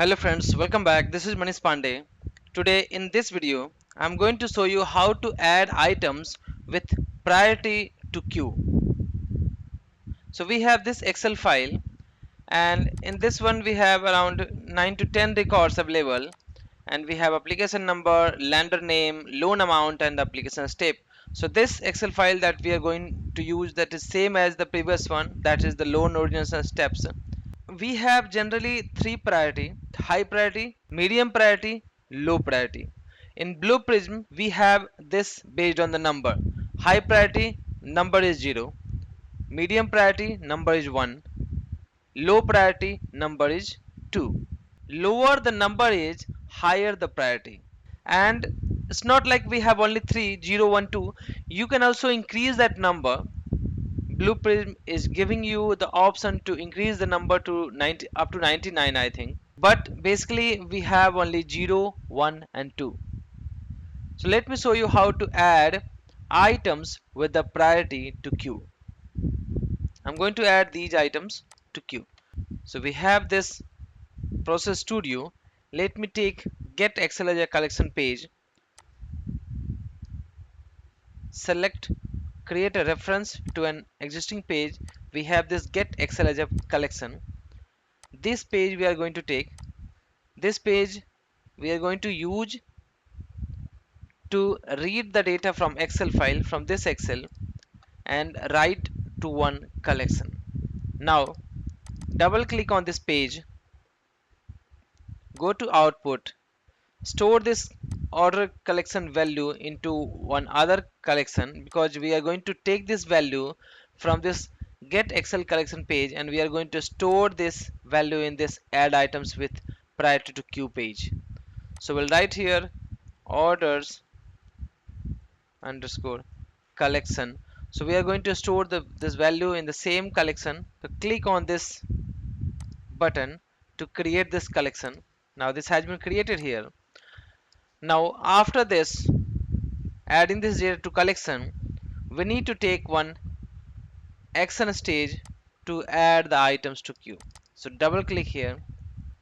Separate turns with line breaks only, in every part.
Hello friends, welcome back. This is Manish Pandey. Today in this video, I'm going to show you how to add items with priority to queue. So we have this Excel file, and in this one we have around 9 to 10 records available, and we have application number, lender name, loan amount and application step. So this Excel file that we are going to use, that is same as the previous one, that is the loan origination steps. We have generally three priority: high priority, medium priority, low priority. In Blue Prism we have this based on the number. High priority number is 0, medium priority number is 1, low priority number is 2. Lower the number is, higher the priority. And it's not like we have only 3, 0, 1, 2. You can also increase that number. Blue Prism is giving you the option to increase the number to 90 up to 99, I think. But basically we have only 0, 1 and 2. So let me show you how to add items with the priority to queue. I'm going to add these items to queue. So we have this Process Studio. Let me take Get Excel as a collection page. Select create a reference to an existing page. We have this Get Excel as a collection. This page we are going to take. This page we are going to use to read the data from Excel file, from this Excel, and write to one collection. Now double click on this page, go to output, store this order collection value into one other collection, because we are going to take this value from this Get Excel collection page and we are going to store this value in this add items with priority to queue page. So we'll write here orders underscore collection. So we are going to store this value in the same collection. So click on this button to create this collection. Now this has been created here. Now after this, adding this data to collection, we need to take one action stage to add the items to queue. So double click here.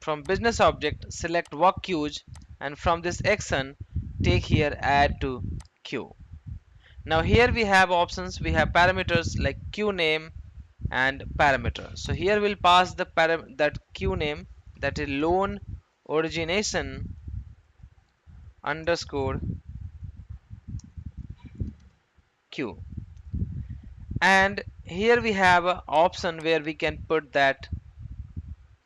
From business object, select work queues, and from this action take here add to queue. Now here we have options. We have parameters like queue name and parameter. So here we'll pass the that queue name, that is loan origination underscore queue. And here we have an option where we can put that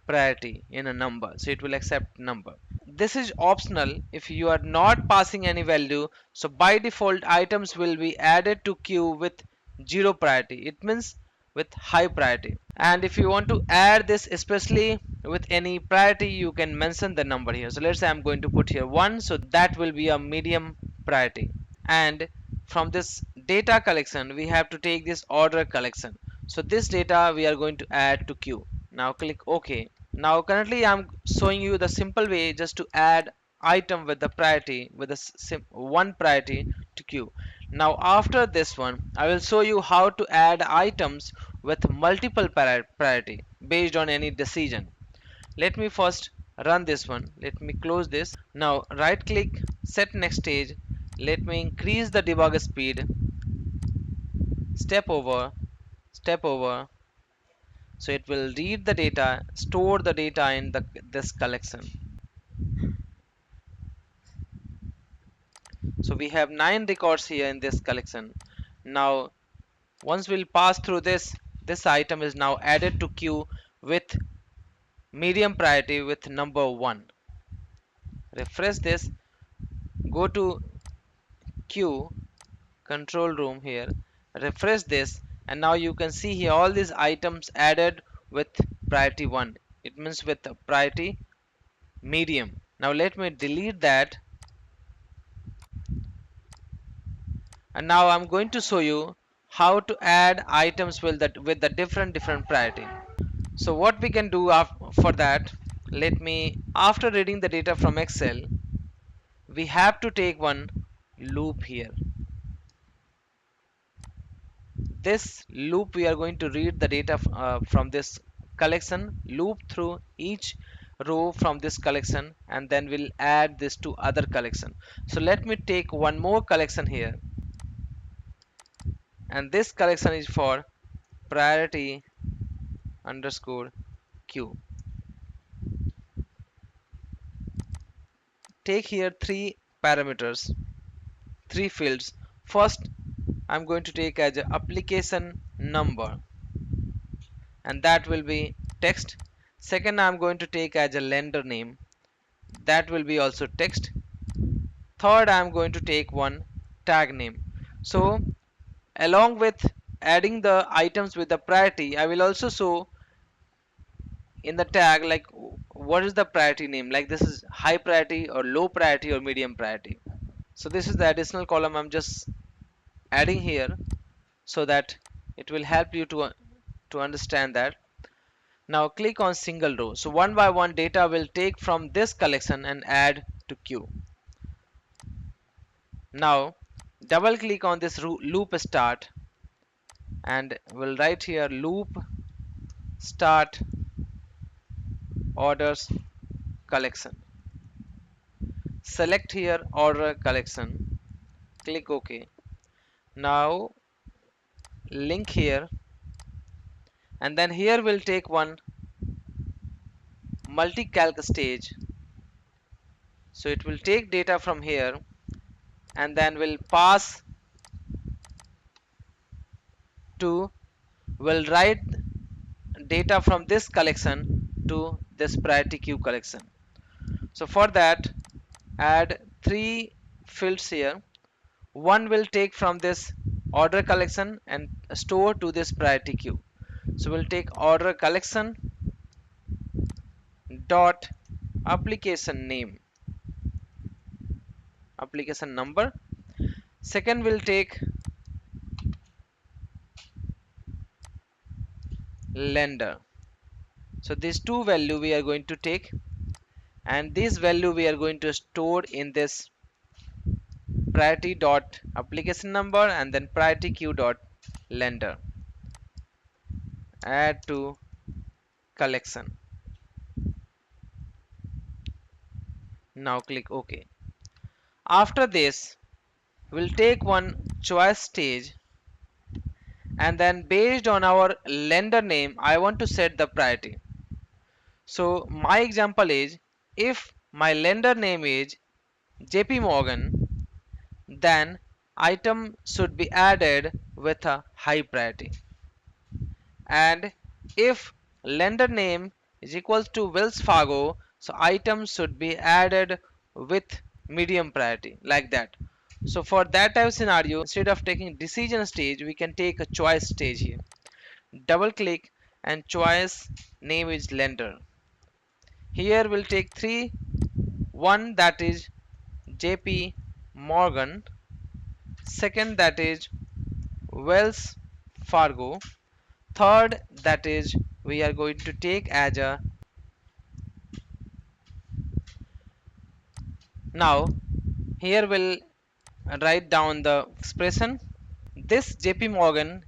priority in a number, so it will accept number. This is optional if you are not passing any value. So by default items will be added to queue with 0 priority, it means with high priority. And if you want to add this especially with any priority, you can mention the number here. So let's say I'm going to put here 1, so that will be a medium priority. And from this data collection we have to take this order collection, so this data we are going to add to queue. Now click OK. Now currently I'm showing you the simple way just to add item with the priority, with a one priority to queue. Now after this one I will show you how to add items with multiple priority based on any decision. Let me first run this one. Let me close this. Now right click, set next stage. Let me increase the debug speed, step over, step over. So it will read the data, store the data in this collection. So we have 9 records here in this collection. Now once we'll pass through this, this item is now added to queue with medium priority with number 1. Refresh this, go to queue control room here, refresh this, and now you can see here all these items added with priority 1. It means with priority medium. Now let me delete that, and now I'm going to show you how to add items with the different priority. So what we can do for that, let me, after reading the data from Excel, we have to take one loop here. This loop we are going to read the data from this collection, loop through each row from this collection, and then we'll add this to other collection. So let me take one more collection here, and this collection is for priority underscore queue. Take here three parameters, three fields. First, I'm going to take as a application number, and that will be text. Second, I'm going to take as a lender name, that will be also text. Third, I'm going to take one tag name. So along with adding the items with the priority, I will also show in the tag like what is the priority name, like this is high priority or low priority or medium priority. So this is the additional column I'm just adding here, so that it will help you to understand that. Now click on single row. So one by one data will take from this collection and add to queue. Now double click on this loop start, and we'll write here loop start orders collection. Select here order collection, click OK. Now link here, and then here we'll take one multi-calc stage. So it will take data from here, and then we'll pass to, we'll write data from this collection to this priority queue collection. So for that, add three fields here. One will take from this order collection and store to this priority queue. So we'll take order collection dot application name, application number. Second, we'll take lender. So these two value we are going to take, and this value we are going to store in this priority dot application number and then priority queue dot lender. Add to collection. Now click OK. After this, we'll take one choice stage, and then based on our lender name I want to set the priority. So my example is, if my lender name is JP Morgan, then item should be added with a high priority. And if lender name is equals to Wells Fargo, so items should be added with medium priority, like that. So for that type of scenario, instead of taking decision stage, we can take a choice stage here. Double click, and choice name is lender. Here we'll take three. One, that is JP Morgan. Second, that is Wells Fargo. Third, that is we are going to take as a, now here we'll write down the expression. This JP Morgan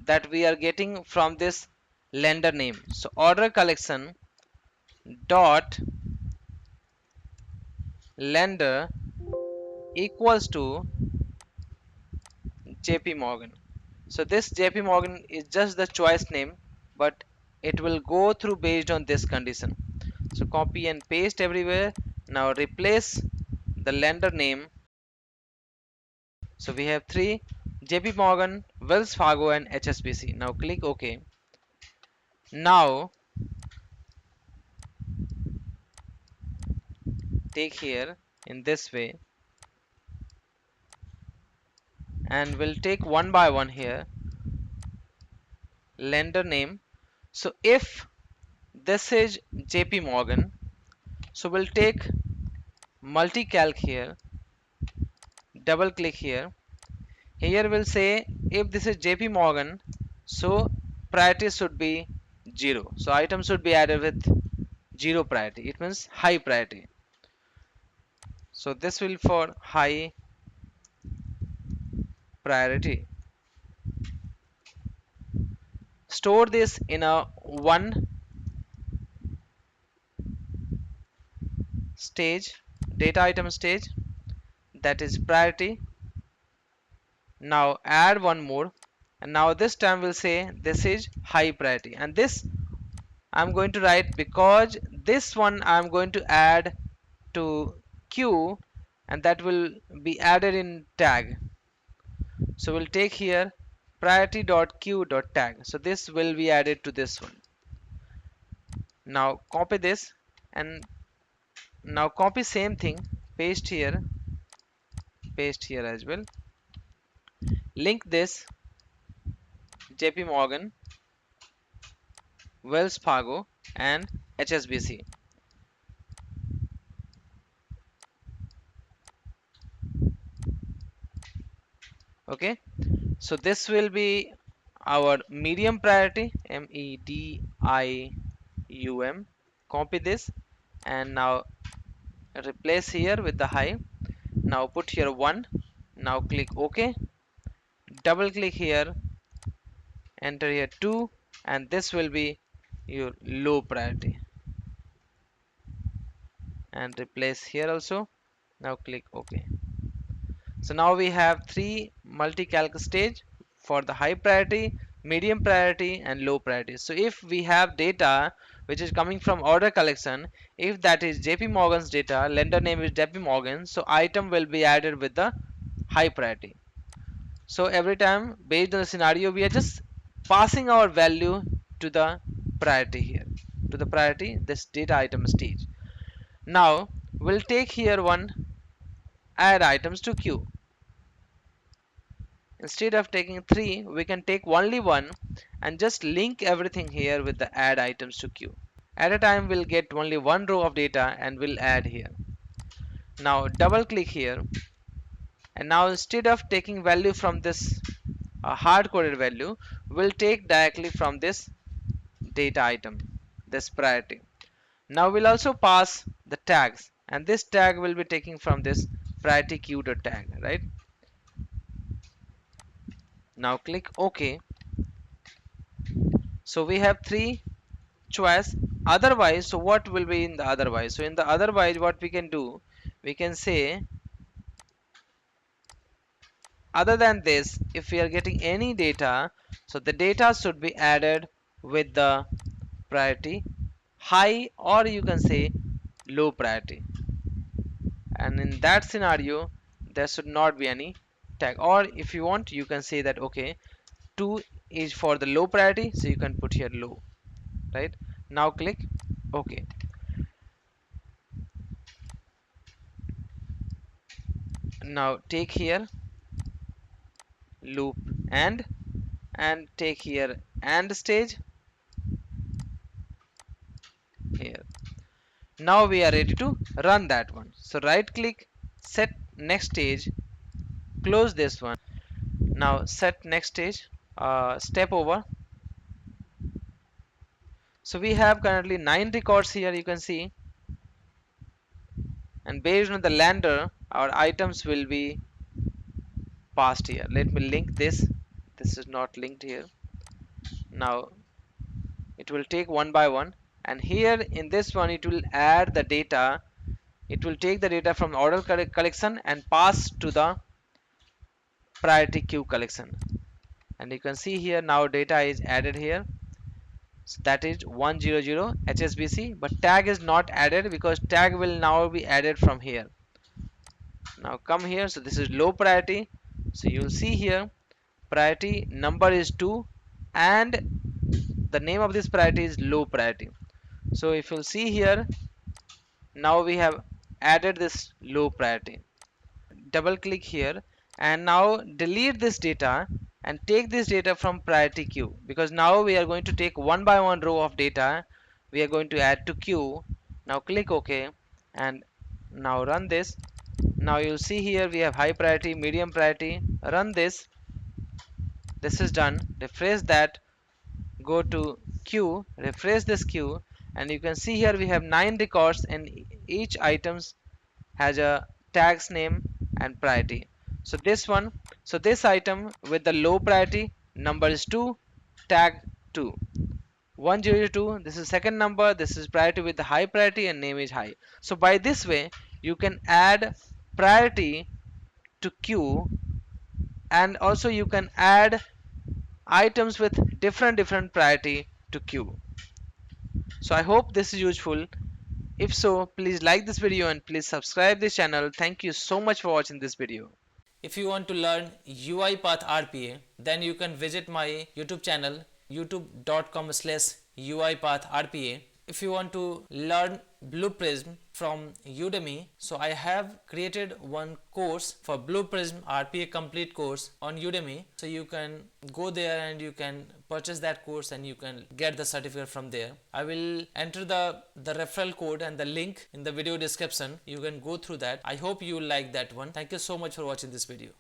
that we are getting from this lender name. So order collection dot lender equals to JP Morgan. So this JP Morgan is just the choice name, but it will go through based on this condition. So copy and paste everywhere. Now replace the lender name. So we have three: JP Morgan, Wells Fargo, and HSBC. Now click OK. Now take here in this way, and we'll take one by one here lender name. So if this is JP Morgan, so we'll take multi-calc here, double click here. Here we'll say if this is JP Morgan, so priority should be 0. So item should be added with 0 priority. It means high priority. So this will for high priority. Store this in a one stage, data item stage, that is priority. Now add one more, and now this time we'll say this is high priority, and this I'm going to write because this one I'm going to add to queue, and that will be added in tag. So we'll take here priority.queue.tag. So this will be added to this one. Now copy this, and now copy same thing, paste here, paste here as well. Link this JP Morgan, Wells Fargo, and HSBC. Okay, so this will be our medium priority, MEDIUM. Copy this and now replace here with the high. Now put here 1. Now click OK. Double click here, enter here 2, and this will be your low priority. And replace here also. Now click OK. So now we have 3 multi-calc stage for the high priority, medium priority, and low priority. So if we have data which is coming from order collection, if that is JP Morgan's data, lender name is JP Morgan, so item will be added with the high priority. So every time based on the scenario, we are just passing our value to the priority here, to the priority, this data item stage. Now we'll take here one, add items to queue. Instead of taking 3, we can take only 1 and just link everything here with the add items to queue. At a time we'll get only one row of data and we'll add here. Now double click here, and now instead of taking value from this hard coded value, we'll take directly from this data item, this priority. Now we'll also pass the tags, and this tag will be taking from this priority queue.tag, right? Now click OK. So we have 3 choice. Otherwise, so what will be in the otherwise? So in the otherwise, what we can do, we can say other than this, if we are getting any data, so the data should be added with the priority high, or you can say low priority. And in that scenario, there should not be any tag. Or if you want, you can say that okay, 2 is for the low priority, so you can put here low, right? Now click OK. Now take here loop and take here and stage here. Now we are ready to run that one. So right click, set next stage, close this one. Now set next stage, step over. So we have currently 9 records here, you can see, and based on the lender, our items will be passed here. Let me link this. This is not linked here. Now it will take one by one, and here in this one it will add the data. It will take the data from order collection and pass to the priority queue collection. And you can see here now data is added here. So that is 100 HSBC, but tag is not added because tag will now be added from here. Now come here, so this is low priority. So you will see here priority number is 2 and the name of this priority is low priority. So if you'll see here, now we have added this low priority. Double click here and now delete this data and take this data from priority queue, because now we are going to take one by one row of data we are going to add to queue. Now click OK and now run this. Now you'll see here we have high priority, medium priority. Run this. This is done. Refresh that. Go to queue, refresh this queue, and you can see here we have 9 records and each items has a tags name and priority. So this item with the low priority number is 2, tag 2. 102, this is second number, this is priority with the high priority and name is high. So by this way you can add priority to queue, and also you can add items with different priority to queue. So I hope this is useful. If so, please like this video and please subscribe this channel. Thank you so much for watching this video. If you want to learn UiPath RPA, then you can visit my YouTube channel youtube.com/UiPath RPA. If you want to learn Blue Prism from Udemy, so I have created one course for Blue Prism RPA complete course on Udemy. So you can go there and you can purchase that course and you can get the certificate from there. I will enter the referral code and the link in the video description. You can go through that. I hope you like that one. Thank you so much for watching this video.